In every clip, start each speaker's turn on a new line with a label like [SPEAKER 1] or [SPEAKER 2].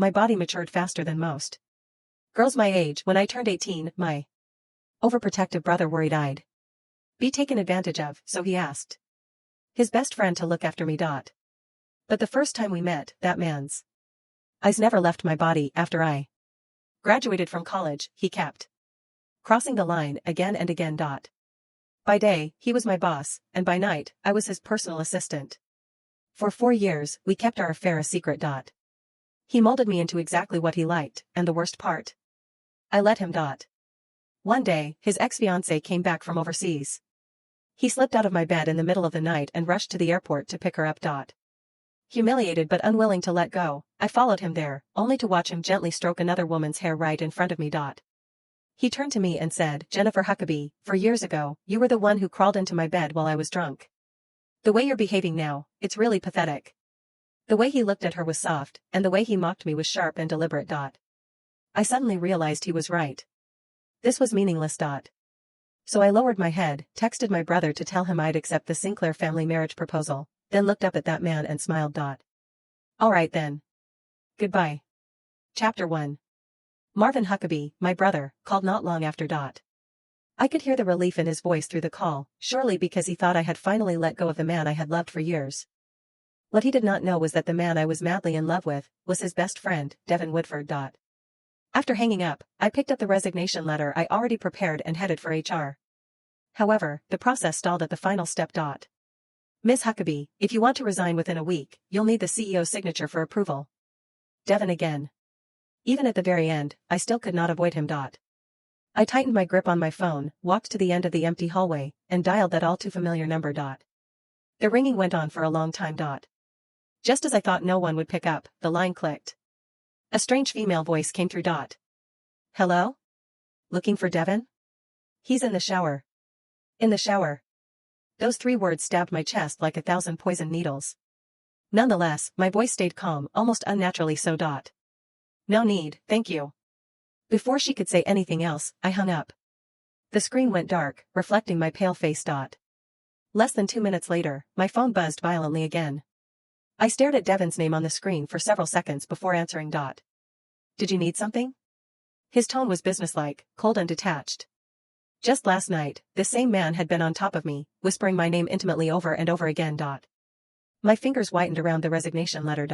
[SPEAKER 1] my body matured faster than most girls my age. When I turned 18, my overprotective brother worried-eyed be taken advantage of, so he asked his best friend to look after me. But the first time we met, that man's eyes never left my body. After I graduated from college, he kept crossing the line again and again. By day, he was my boss, and by night, I was his personal assistant. For 4 years, we kept our affair a secret. He molded me into exactly what he liked, and the worst part, I let him. One day, his ex-fiancée came back from overseas. He slipped out of my bed in the middle of the night and rushed to the airport to pick her up. Humiliated but unwilling to let go, I followed him there, only to watch him gently stroke another woman's hair right in front of me. He turned to me and said, "Jennifer Huckabee, 4 years ago, you were the one who crawled into my bed while I was drunk. The way you're behaving now, it's really pathetic." The way he looked at her was soft, and the way he mocked me was sharp and deliberate. I suddenly realized he was right. This was meaningless. So I lowered my head, texted my brother to tell him I'd accept the Sinclair family marriage proposal, then looked up at that man and smiled. All right then. Goodbye. Chapter 1. Marvin Huckabee, my brother, called not long after. I could hear the relief in his voice through the call, surely because he thought I had finally let go of the man I had loved for years. What he did not know was that the man I was madly in love with was his best friend, Devin Woodford. After hanging up, I picked up the resignation letter I already prepared and headed for HR. However, the process stalled at the final step. "Ms. Huckabee, if you want to resign within a week, you'll need the CEO's signature for approval." Devin again. Even at the very end, I still could not avoid him. I tightened my grip on my phone, walked to the end of the empty hallway, and dialed that all too familiar number. The ringing went on for a long time. Just as I thought no one would pick up, the line clicked. A strange female voice came through. "Hello? Looking for Devin? He's in the shower." In the shower. Those 3 words stabbed my chest like 1,000 poisoned needles. Nonetheless, my voice stayed calm, almost unnaturally so. "No need, thank you." Before she could say anything else, I hung up. The screen went dark, reflecting my pale face. Less than 2 minutes later, my phone buzzed violently again. I stared at Devin's name on the screen for several seconds before answering. "Did you need something?" His tone was businesslike, cold and detached. Just last night, the same man had been on top of me, whispering my name intimately over and over again. My fingers whitened around the resignation letter.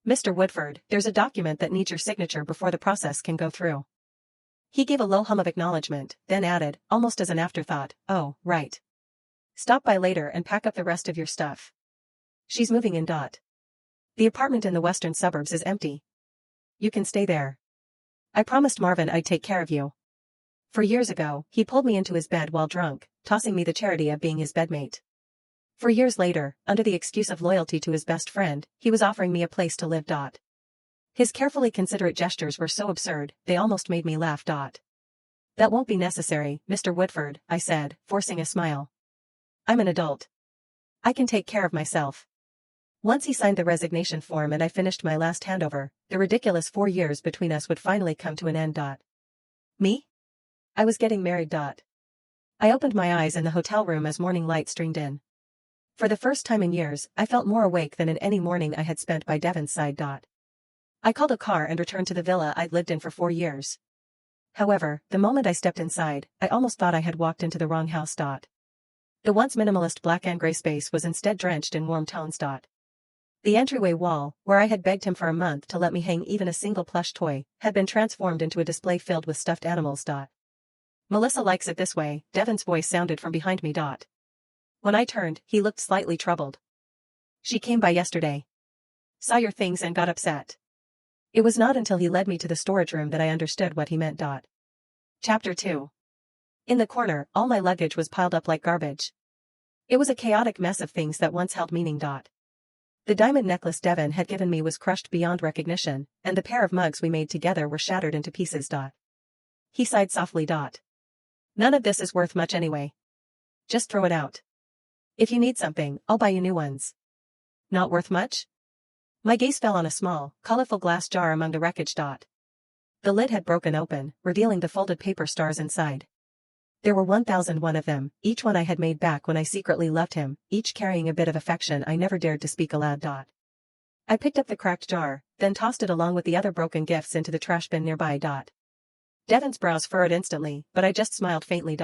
[SPEAKER 1] "Mr. Woodford, there's a document that needs your signature before the process can go through." He gave a low hum of acknowledgement, then added, almost as an afterthought, "Oh, right. Stop by later and pack up the rest of your stuff. She's moving in. The apartment in the western suburbs is empty. You can stay there. I promised Marvin I'd take care of you." 4 years ago, he pulled me into his bed while drunk, tossing me the charity of being his bedmate. 4 years later, under the excuse of loyalty to his best friend, he was offering me a place to live. His carefully considerate gestures were so absurd, they almost made me laugh. "That won't be necessary, Mr. Woodford," I said, forcing a smile. "I'm an adult. I can take care of myself." Once he signed the resignation form and I finished my last handover, the ridiculous 4 years between us would finally come to an end. Me? I was getting married. I opened my eyes in the hotel room as morning light streamed in. For the first time in years, I felt more awake than in any morning I had spent by Devin's side. I called a car and returned to the villa I'd lived in for 4 years. However, the moment I stepped inside, I almost thought I had walked into the wrong house. The once minimalist black and gray space was instead drenched in warm tones. The entryway wall, where I had begged him for a month to let me hang even a single plush toy, had been transformed into a display filled with stuffed animals. "Melissa likes it this way," Devin's voice sounded from behind me. When I turned, he looked slightly troubled. "She came by yesterday. Saw your things and got upset." It was not until he led me to the storage room that I understood what he meant. Chapter 2. In the corner, all my luggage was piled up like garbage. It was a chaotic mess of things that once held meaning. The diamond necklace Devin had given me was crushed beyond recognition, and the pair of mugs we made together were shattered into pieces. He sighed softly. "None of this is worth much anyway. Just throw it out. If you need something, I'll buy you new ones." "Not worth much?" My gaze fell on a small, colorful glass jar among the wreckage. The lid had broken open, revealing the folded paper stars inside. There were 1,001 of them, each one I had made back when I secretly loved him, each carrying a bit of affection I never dared to speak aloud. I picked up the cracked jar, then tossed it along with the other broken gifts into the trash bin nearby. Devon's brows furrowed instantly, but I just smiled faintly.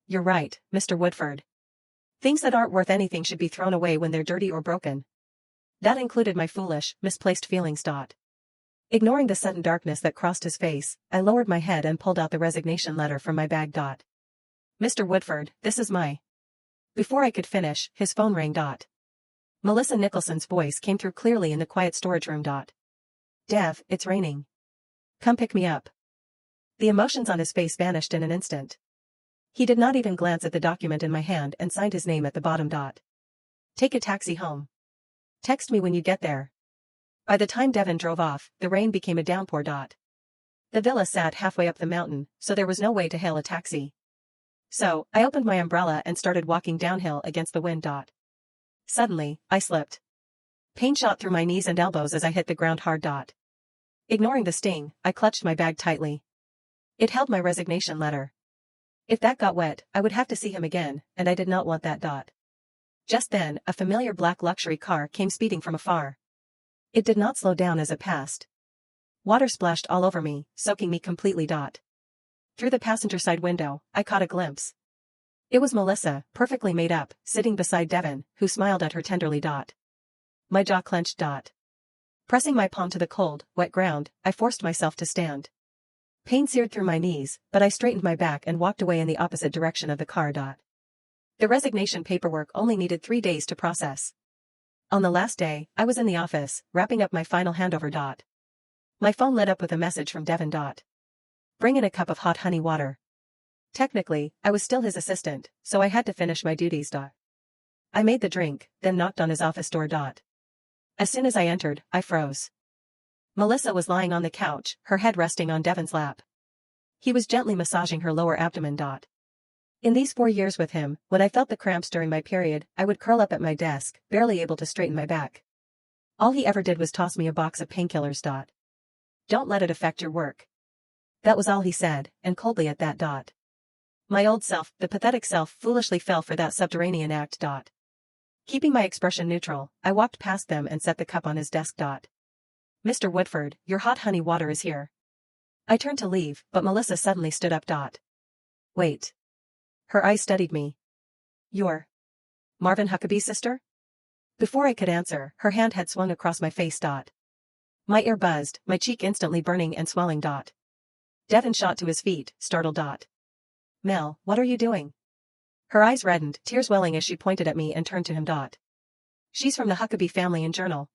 [SPEAKER 1] You're right, Mr. Woodford. Things that aren't worth anything should be thrown away when they're dirty or broken. That included my foolish, misplaced feelings. Ignoring the sudden darkness that crossed his face, I lowered my head and pulled out the resignation letter from my bag. Mr. Woodford, this is my... Before I could finish, his phone rang. Melissa Nicholson's voice came through clearly in the quiet storage room. Dev, it's raining. Come pick me up. The emotions on his face vanished in an instant. He did not even glance at the document in my hand and signed his name at the bottom. Take a taxi home. Text me when you get there. By the time Devon drove off, the rain became a downpour. The villa sat halfway up the mountain, so there was no way to hail a taxi. So, I opened my umbrella and started walking downhill against the wind. Suddenly, I slipped. Pain shot through my knees and elbows as I hit the ground hard. Ignoring the sting, I clutched my bag tightly. It held my resignation letter. If that got wet, I would have to see him again, and I did not want that. Just then, a familiar black luxury car came speeding from afar. It did not slow down as it passed. Water splashed all over me, soaking me completely. Through the passenger side window, I caught a glimpse. It was Melissa, perfectly made up, sitting beside Devon, who smiled at her tenderly. My jaw clenched. Pressing my palm to the cold, wet ground, I forced myself to stand. Pain seared through my knees, but I straightened my back and walked away in the opposite direction of the car. The resignation paperwork only needed 3 days to process. On the last day, I was in the office, wrapping up my final handover. My phone lit up with a message from Devon. Bring in a cup of hot honey water. Technically, I was still his assistant, so I had to finish my duties. I made the drink, then knocked on his office door. As soon as I entered, I froze. Melissa was lying on the couch, her head resting on Devon's lap. He was gently massaging her lower abdomen. In these 4 years with him, when I felt the cramps during my period, I would curl up at my desk, barely able to straighten my back. All he ever did was toss me a box of painkillers. Don't let it affect your work. That was all he said, and coldly at that. My old self, the pathetic self, foolishly fell for that subterranean act. Keeping my expression neutral, I walked past them and set the cup on his desk. Mr. Woodford, your hot honey water is here. I turned to leave, but Melissa suddenly stood up. Wait. Her eyes studied me. You're Marvin Huckabee's sister? Before I could answer, her hand had swung across my face. My ear buzzed, my cheek instantly burning and swelling. Devon shot to his feet, startled. Mel, what are you doing? Her eyes reddened, tears welling as she pointed at me and turned to him. She's from the Huckabee family and journal.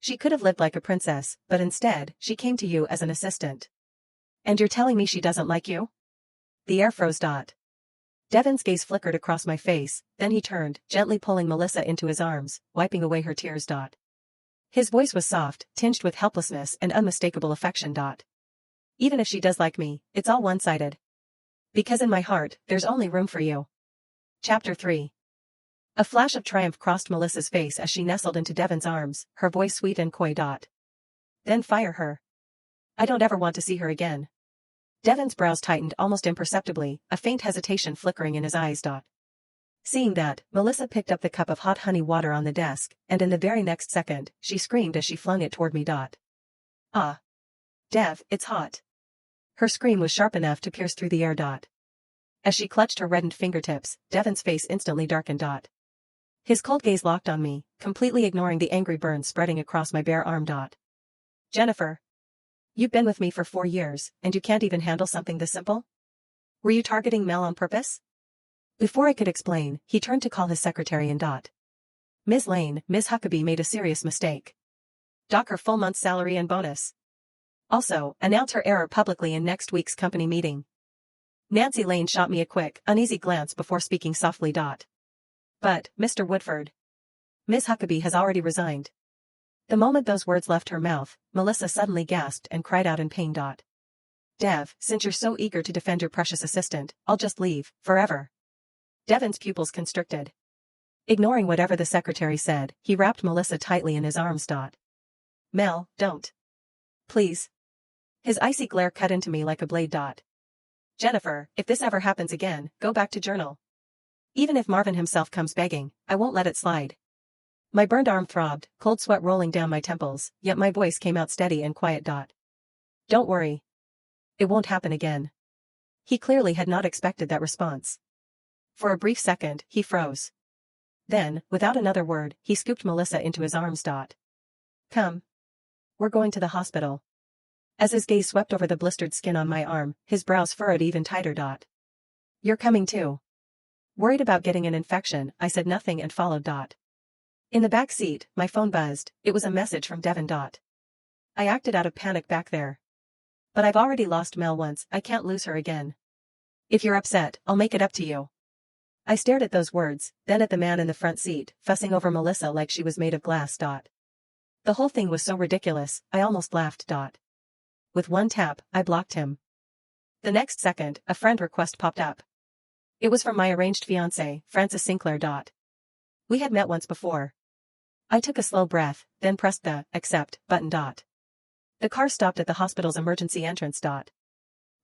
[SPEAKER 1] She could have lived like a princess, but instead, she came to you as an assistant. And you're telling me she doesn't like you? The air froze. Devon's gaze flickered across my face, then he turned, gently pulling Melissa into his arms, wiping away her tears. His voice was soft, tinged with helplessness and unmistakable affection. Even if she does like me, it's all one-sided. Because in my heart, there's only room for you. Chapter 3. A flash of triumph crossed Melissa's face as she nestled into Devon's arms, her voice sweet and coy. Then fire her. I don't ever want to see her again. Devon's brows tightened almost imperceptibly, a faint hesitation flickering in his eyes. Seeing that, Melissa picked up the cup of hot honey water on the desk, and in the very next second, she screamed as she flung it toward me. Ah. Dev, it's hot. Her scream was sharp enough to pierce through the air. As she clutched her reddened fingertips, Devon's face instantly darkened. His cold gaze locked on me, completely ignoring the angry burn spreading across my bare arm. Jennifer. You've been with me for 4 years, and you can't even handle something this simple? Were you targeting Mel on purpose? Before I could explain, he turned to call his secretary and Ms. Lane, Ms. Huckabee made a serious mistake. Dock her full month's salary and bonus. Also, announce her error publicly in next week's company meeting. Nancy Lane shot me a quick, uneasy glance before speaking softly. But, Mr. Woodford. Ms. Huckabee has already resigned. The moment those words left her mouth, Melissa suddenly gasped and cried out in pain. Dev, since you're so eager to defend your precious assistant, I'll just leave, forever. Devon's pupils constricted. Ignoring whatever the secretary said, he wrapped Melissa tightly in his arms. Mel, don't. Please. His icy glare cut into me like a blade. Jennifer, if this ever happens again, go back to journal. Even if Marvin himself comes begging, I won't let it slide. My burned arm throbbed, cold sweat rolling down my temples, yet my voice came out steady and quiet. Don't worry. It won't happen again. He clearly had not expected that response. For a brief second, he froze. Then, without another word, he scooped Melissa into his arms. Come. We're going to the hospital. As his gaze swept over the blistered skin on my arm, his brows furrowed even tighter. You're coming too. Worried about getting an infection, I said nothing and followed. In the back seat, my phone buzzed. It was a message from Devin. I acted out of panic back there. But I've already lost Mel once, I can't lose her again. If you're upset, I'll make it up to you. I stared at those words, then at the man in the front seat, fussing over Melissa like she was made of glass. The whole thing was so ridiculous, I almost laughed. With one tap, I blocked him. The next second, a friend request popped up. It was from my arranged fiancée, Frances Sinclair. We had met once before. I took a slow breath, then pressed the accept button. The car stopped at the hospital's emergency entrance.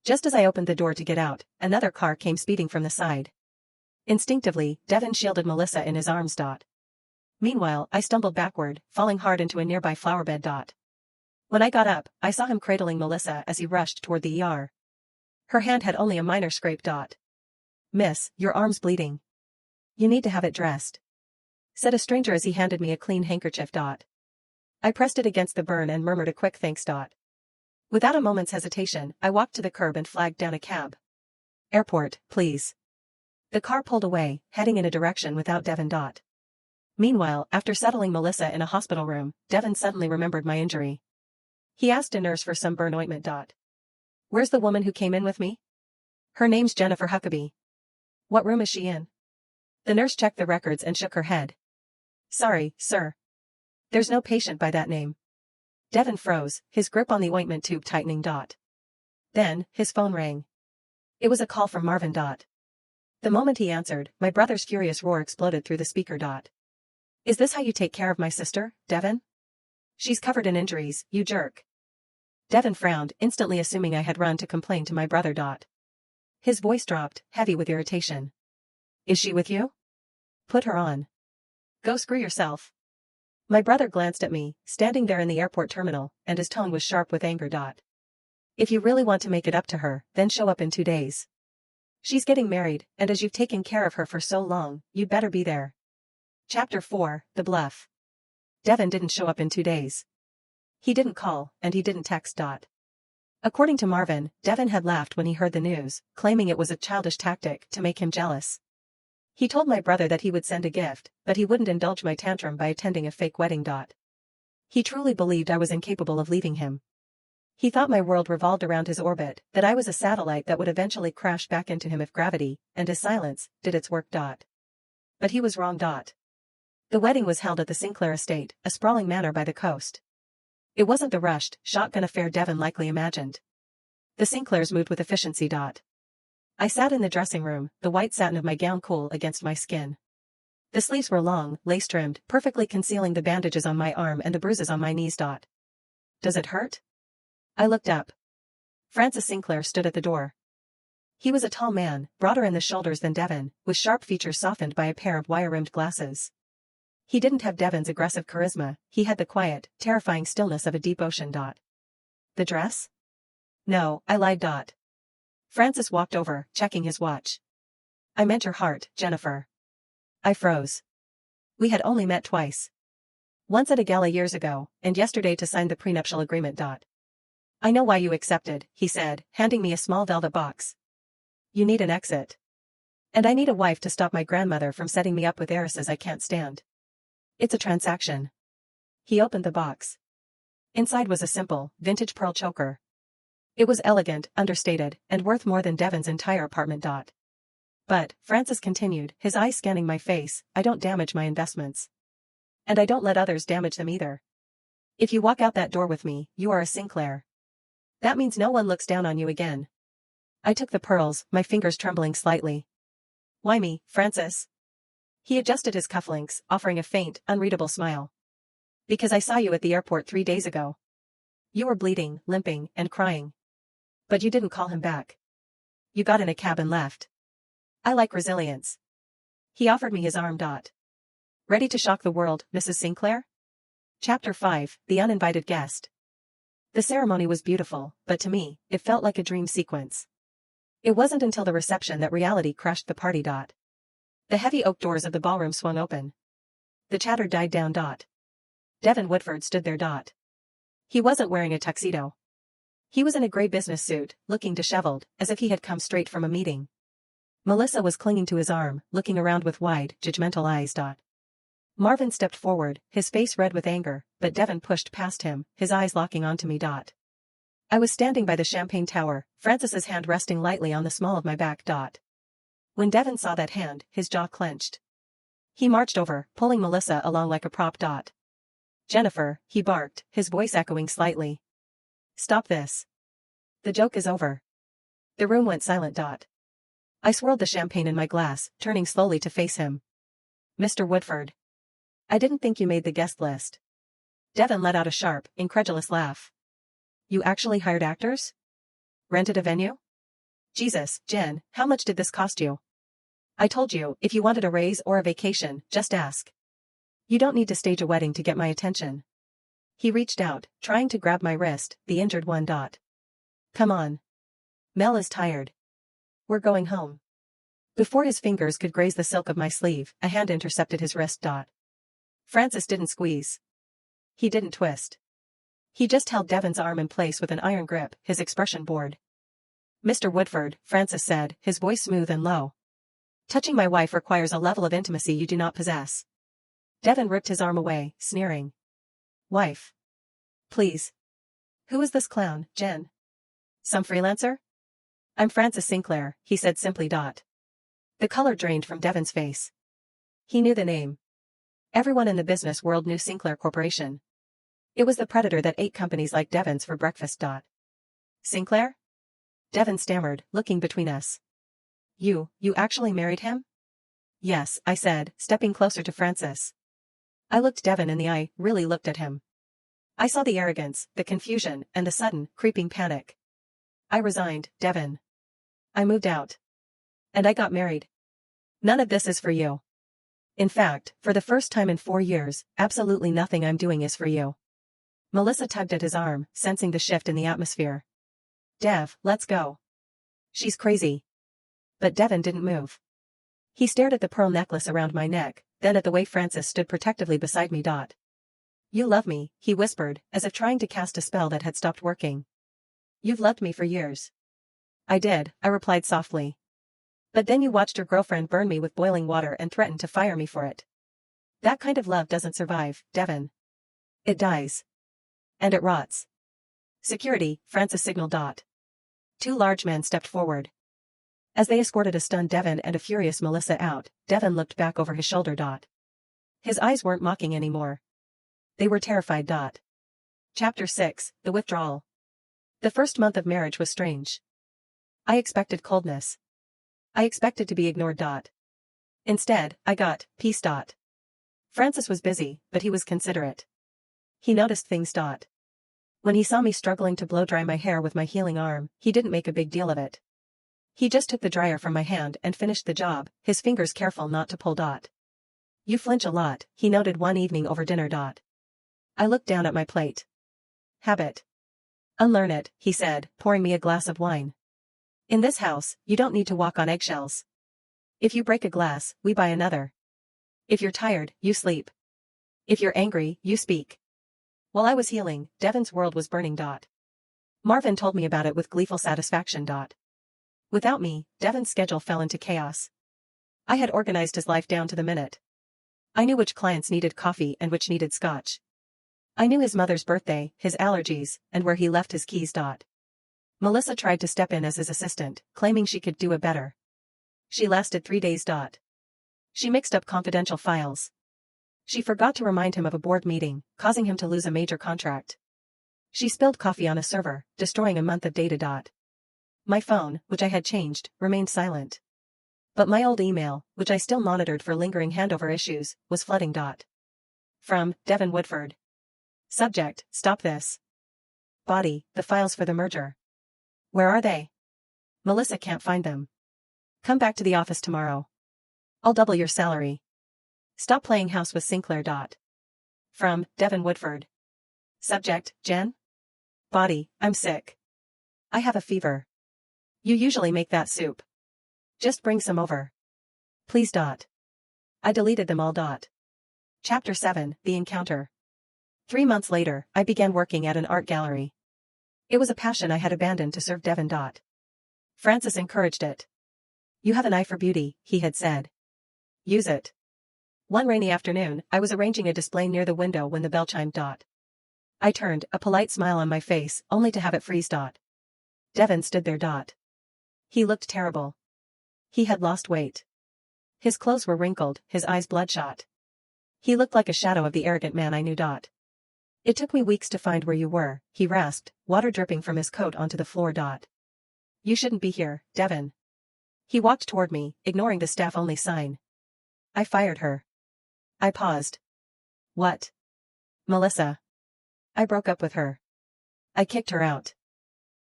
[SPEAKER 1] Just as I opened the door to get out, another car came speeding from the side. Instinctively, Devin shielded Melissa in his arms. Meanwhile, I stumbled backward, falling hard into a nearby flowerbed. When I got up, I saw him cradling Melissa as he rushed toward the ER. Her hand had only a minor scrape. Miss, your arm's bleeding. You need to have it dressed, said a stranger as he handed me a clean handkerchief. I pressed it against the burn and murmured a quick thanks. Without a moment's hesitation, I walked to the curb and flagged down a cab. Airport, please. The car pulled away, heading in a direction without Devin. Meanwhile, after settling Melissa in a hospital room, Devin suddenly remembered my injury. He asked a nurse for some burn ointment. Where's the woman who came in with me? Her name's Jennifer Huckabee. What room is she in? The nurse checked the records and shook her head. Sorry, sir. There's no patient by that name. Devin froze, his grip on the ointment tube tightening. Then, his phone rang. It was a call from Marvin. The moment he answered, my brother's furious roar exploded through the speaker. Is this how you take care of my sister, Devin? She's covered in injuries, you jerk. Devin frowned, instantly assuming I had run to complain to my brother. His voice dropped, heavy with irritation. Is she with you? Put her on. Go screw yourself. My brother glanced at me, standing there in the airport terminal, and his tone was sharp with anger. If you really want to make it up to her, then show up in 2 days. She's getting married, and as you've taken care of her for so long, you'd better be there. Chapter 4, The Bluff. Devin didn't show up in 2 days. He didn't call, and he didn't text. According to Marvin, Devin had laughed when he heard the news, claiming it was a childish tactic to make him jealous. He told my brother that he would send a gift, but he wouldn't indulge my tantrum by attending a fake wedding. He truly believed I was incapable of leaving him. He thought my world revolved around his orbit, that I was a satellite that would eventually crash back into him if gravity, and his silence, did its work. But he was wrong. The wedding was held at the Sinclair estate, a sprawling manor by the coast. It wasn't the rushed, shotgun affair Devin likely imagined. The Sinclairs moved with efficiency. I sat in the dressing room, the white satin of my gown cool against my skin. The sleeves were long, lace-trimmed, perfectly concealing the bandages on my arm and the bruises on my knees. Does it hurt? I looked up. Francis Sinclair stood at the door. He was a tall man, broader in the shoulders than Devin, with sharp features softened by a pair of wire-rimmed glasses. He didn't have Devin's aggressive charisma, he had the quiet, terrifying stillness of a deep ocean. The dress? No, I lied. Francis walked over, checking his watch. I meant your heart, Jennifer. I froze. We had only met twice. Once at a gala years ago, and yesterday to sign the prenuptial agreement. I know why you accepted, he said, handing me a small velvet box. You need an exit. And I need a wife to stop my grandmother from setting me up with heiresses I can't stand. It's a transaction. He opened the box. Inside was a simple, vintage pearl choker. It was elegant, understated, and worth more than Devin's entire apartment. But, Francis continued, his eyes scanning my face, I don't damage my investments. And I don't let others damage them either. If you walk out that door with me, you are a Sinclair. That means no one looks down on you again. I took the pearls, my fingers trembling slightly. Why me, Francis? He adjusted his cufflinks, offering a faint, unreadable smile. Because I saw you at the airport 3 days ago. You were bleeding, limping, and crying. But you didn't call him back. You got in a cab and left. I like resilience. He offered me his arm. Ready to shock the world, Mrs. Sinclair? Chapter 5, The Uninvited Guest. The ceremony was beautiful, but to me, it felt like a dream sequence. It wasn't until the reception that reality crashed the party. The heavy oak doors of the ballroom swung open. The chatter died down. Devin Woodford stood there. He wasn't wearing a tuxedo. He was in a gray business suit, looking disheveled, as if he had come straight from a meeting. Melissa was clinging to his arm, looking around with wide, judgmental eyes. Marvin stepped forward, his face red with anger, but Devin pushed past him, his eyes locking onto me. I was standing by the champagne tower, Francis's hand resting lightly on the small of my back. When Devin saw that hand, his jaw clenched. He marched over, pulling Melissa along like a prop. Jennifer, he barked, his voice echoing slightly. Stop this. The joke is over. The room went silent. I swirled the champagne in my glass, turning slowly to face him. Mr. Woodford. I didn't think you made the guest list. Devin let out a sharp, incredulous laugh. You actually hired actors? Rented a venue? Jesus, Jen, how much did this cost you? I told you, if you wanted a raise or a vacation, just ask. You don't need to stage a wedding to get my attention. He reached out, trying to grab my wrist, the injured one. Come on. Mel is tired. We're going home. Before his fingers could graze the silk of my sleeve, a hand intercepted his wrist. Francis didn't squeeze. He didn't twist. He just held Devin's arm in place with an iron grip, his expression bored. Mr. Woodford, Francis said, his voice smooth and low. Touching my wife requires a level of intimacy you do not possess. Devin ripped his arm away, sneering. Wife. Please. Who is this clown, Jen? Some freelancer? I'm Francis Sinclair, he said simply. The color drained from Devin's face. He knew the name. Everyone in the business world knew Sinclair Corporation. It was the predator that ate companies like Devin's for breakfast. Sinclair? Devin stammered, looking between us. You actually married him? Yes, I said, stepping closer to Francis. I looked Devin in the eye, really looked at him. I saw the arrogance, the confusion, and the sudden, creeping panic. I resigned, Devin. I moved out. And I got married. None of this is for you. In fact, for the first time in 4 years, absolutely nothing I'm doing is for you. Melissa tugged at his arm, sensing the shift in the atmosphere. Dev, let's go. She's crazy. But Devin didn't move. He stared at the pearl necklace around my neck, then at the way Francis stood protectively beside me. You love me, he whispered, as if trying to cast a spell that had stopped working. You've loved me for years. I did, I replied softly. But then you watched your girlfriend burn me with boiling water and threatened to fire me for it. That kind of love doesn't survive, Devin. It dies. And it rots. Security, Francis signaled. 2 large men stepped forward. As they escorted a stunned Devin and a furious Melissa out, Devin looked back over his shoulder. His eyes weren't mocking anymore. They were terrified. Chapter 6, The Withdrawal. The first month of marriage was strange. I expected coldness. I expected to be ignored. Instead, I got peace. Francis was busy, but he was considerate. He noticed things. When he saw me struggling to blow dry my hair with my healing arm, he didn't make a big deal of it. He just took the dryer from my hand and finished the job, his fingers careful not to pull. You flinch a lot, he noted one evening over dinner. I looked down at my plate. Habit. Unlearn it, he said, pouring me a glass of wine. In this house, you don't need to walk on eggshells. If you break a glass, we buy another. If you're tired, you sleep. If you're angry, you speak. While I was healing, Devin's world was burning. Marvin told me about it with gleeful satisfaction. Without me, Devin's schedule fell into chaos. I had organized his life down to the minute. I knew which clients needed coffee and which needed scotch. I knew his mother's birthday, his allergies, and where he left his keys. Melissa tried to step in as his assistant, claiming she could do it better. She lasted 3 days. She mixed up confidential files. She forgot to remind him of a board meeting, causing him to lose a major contract. She spilled coffee on a server, destroying a month of data. My phone, which I had changed, remained silent. But my old email, which I still monitored for lingering handover issues, was flooding. From Devin Woodford. Subject, stop this. Body, the files for the merger. Where are they? Melissa can't find them. Come back to the office tomorrow. I'll double your salary. Stop playing house with Sinclair. From Devin Woodford. Subject, Jen? Body, I'm sick. I have a fever. You usually make that soup. Just bring some over. Please. I deleted them all. Chapter 7, The Encounter. 3 months later, I began working at an art gallery. It was a passion I had abandoned to serve Devin. Francis encouraged it. You have an eye for beauty, he had said. Use it. One rainy afternoon, I was arranging a display near the window when the bell chimed. I turned, a polite smile on my face, only to have it freeze. Devin stood there. He looked terrible. He had lost weight. His clothes were wrinkled, his eyes bloodshot. He looked like a shadow of the arrogant man I knew. It took me weeks to find where you were, he rasped, water dripping from his coat onto the floor. You shouldn't be here, Devin. He walked toward me, ignoring the staff-only sign. I fired her. I paused. What? Melissa. I broke up with her. I kicked her out.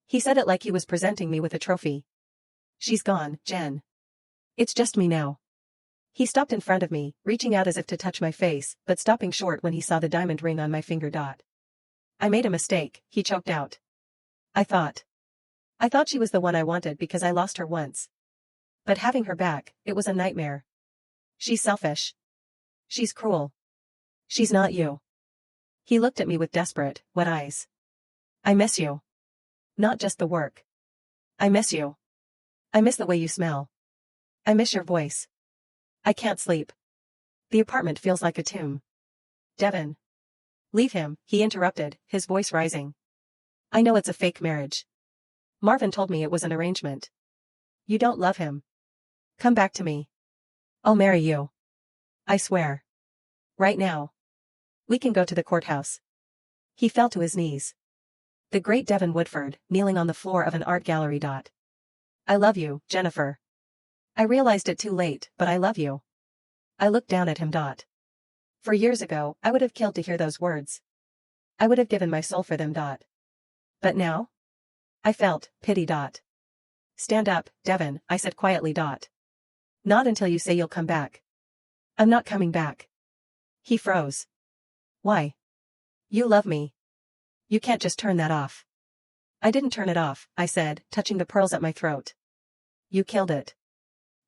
[SPEAKER 1] He said it like he was presenting me with a trophy. She's gone, Jen. It's just me now. He stopped in front of me, reaching out as if to touch my face, but stopping short when he saw the diamond ring on my finger. I made a mistake, he choked out. I thought she was the one I wanted because I lost her once. But having her back, it was a nightmare. She's selfish. She's cruel. She's not you. He looked at me with desperate, wet eyes. I miss you. Not just the work. I miss you. I miss the way you smell. I miss your voice. I can't sleep. The apartment feels like a tomb. Devin. Leave him, he interrupted, his voice rising. I know it's a fake marriage. Marvin told me it was an arrangement. You don't love him. Come back to me. I'll marry you. I swear. Right now. We can go to the courthouse. He fell to his knees. The great Devin Woodford, kneeling on the floor of an art gallery. I love you, Jennifer. I realized it too late, but I love you. I looked down at him. For years ago, I would have killed to hear those words. I would have given my soul for them. But now? I felt pity. Stand up, Devin, I said quietly. Not until you say you'll come back. I'm not coming back. He froze. Why? You love me. You can't just turn that off. I didn't turn it off, I said, touching the pearls at my throat. You killed it.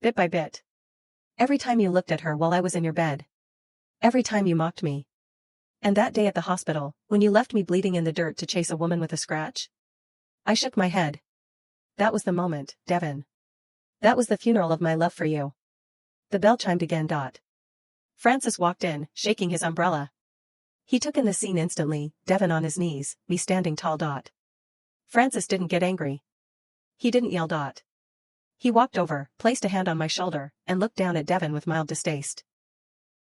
[SPEAKER 1] Bit by bit. Every time you looked at her while I was in your bed. Every time you mocked me. And that day at the hospital, when you left me bleeding in the dirt to chase a woman with a scratch. I shook my head. That was the moment, Devin. That was the funeral of my love for you. The bell chimed again. Francis walked in, shaking his umbrella. He took in the scene instantly, Devin on his knees, me standing tall. Francis didn't get angry. He didn't yell. He walked over, placed a hand on my shoulder, and looked down at Devin with mild distaste.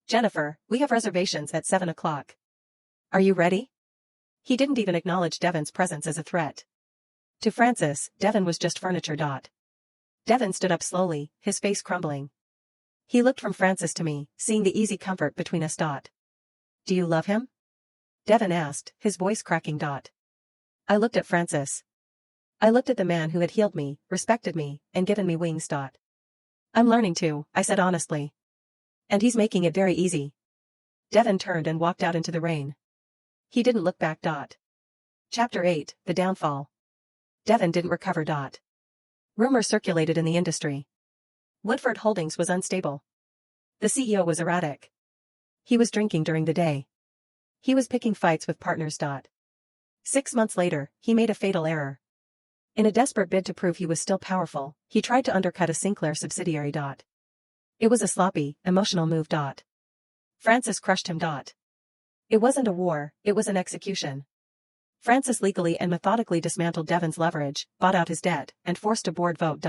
[SPEAKER 1] Jennifer, we have reservations at 7 o'clock. Are you ready? He didn't even acknowledge Devin's presence as a threat. To Francis, Devin was just furniture. Devin stood up slowly, his face crumbling. He looked from Francis to me, seeing the easy comfort between us. Do you love him? Devin asked, his voice cracking. I looked at Francis. I looked at the man who had healed me, respected me, and given me wings. I'm learning to, I said honestly. And he's making it very easy. Devin turned and walked out into the rain. He didn't look back. Chapter 8, The Downfall. Devin didn't recover. Rumors circulated in the industry. Woodford Holdings was unstable. The CEO was erratic. He was drinking during the day. He was picking fights with partners. 6 months later, he made a fatal error. In a desperate bid to prove he was still powerful, he tried to undercut a Sinclair subsidiary. It was a sloppy, emotional move. Francis crushed him. It wasn't a war, it was an execution. Francis legally and methodically dismantled Devin's leverage, bought out his debt, and forced a board vote.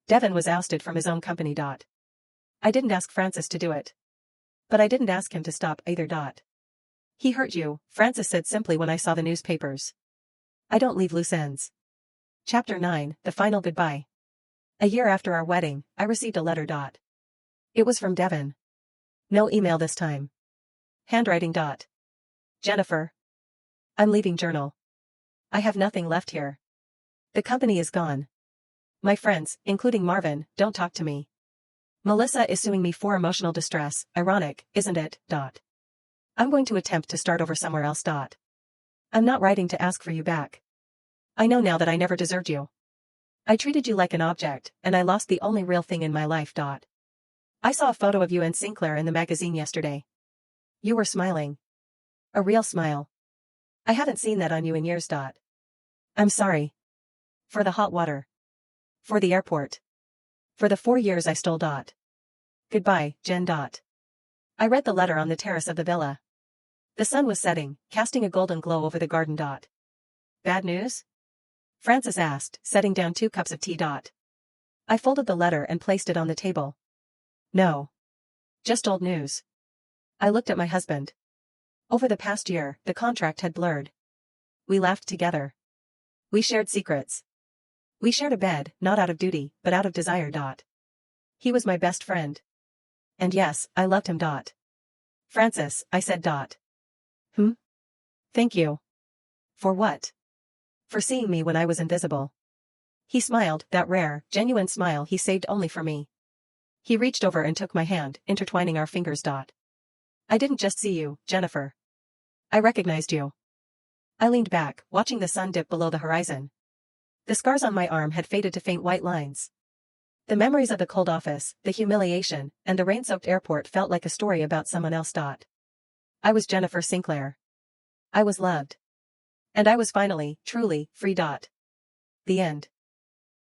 [SPEAKER 1] Devin was ousted from his own company. I didn't ask Francis to do it. But I didn't ask him to stop either. He hurt you, Francis said simply when I saw the newspapers. I don't leave loose ends. Chapter 9, The Final Goodbye. A year after our wedding, I received a letter. It was from Devin. No email this time. Handwriting. Jennifer. I'm leaving journal. I have nothing left here. The company is gone. My friends, including Marvin, don't talk to me. Melissa is suing me for emotional distress. Ironic, isn't it? I'm going to attempt to start over somewhere else. I'm not writing to ask for you back. I know now that I never deserved you. I treated you like an object, and I lost the only real thing in my life. I saw a photo of you and Sinclair in the magazine yesterday. You were smiling. A real smile. I haven't seen that on you in years. I'm sorry. For the hot water. For the airport. For the 4 years I stole. Goodbye, Jen. I read the letter on the terrace of the villa. The sun was setting, casting a golden glow over the garden. Bad news? Francis asked, setting down 2 cups of tea. I folded the letter and placed it on the table. No. Just old news. I looked at my husband. Over the past year, the contract had blurred. We laughed together. We shared secrets. We shared a bed, not out of duty, but out of desire. He was my best friend. And yes, I loved him. Francis, I said. Thank you. For what? For seeing me when I was invisible. He smiled, that rare, genuine smile he saved only for me. He reached over and took my hand, intertwining our fingers. I didn't just see you, Jennifer. I recognized you. I leaned back, watching the sun dip below the horizon. The scars on my arm had faded to faint white lines. The memories of the cold office, the humiliation, and the rain-soaked airport felt like a story about someone else. I was Jennifer Sinclair. I was loved. And I was finally, truly, free. The end.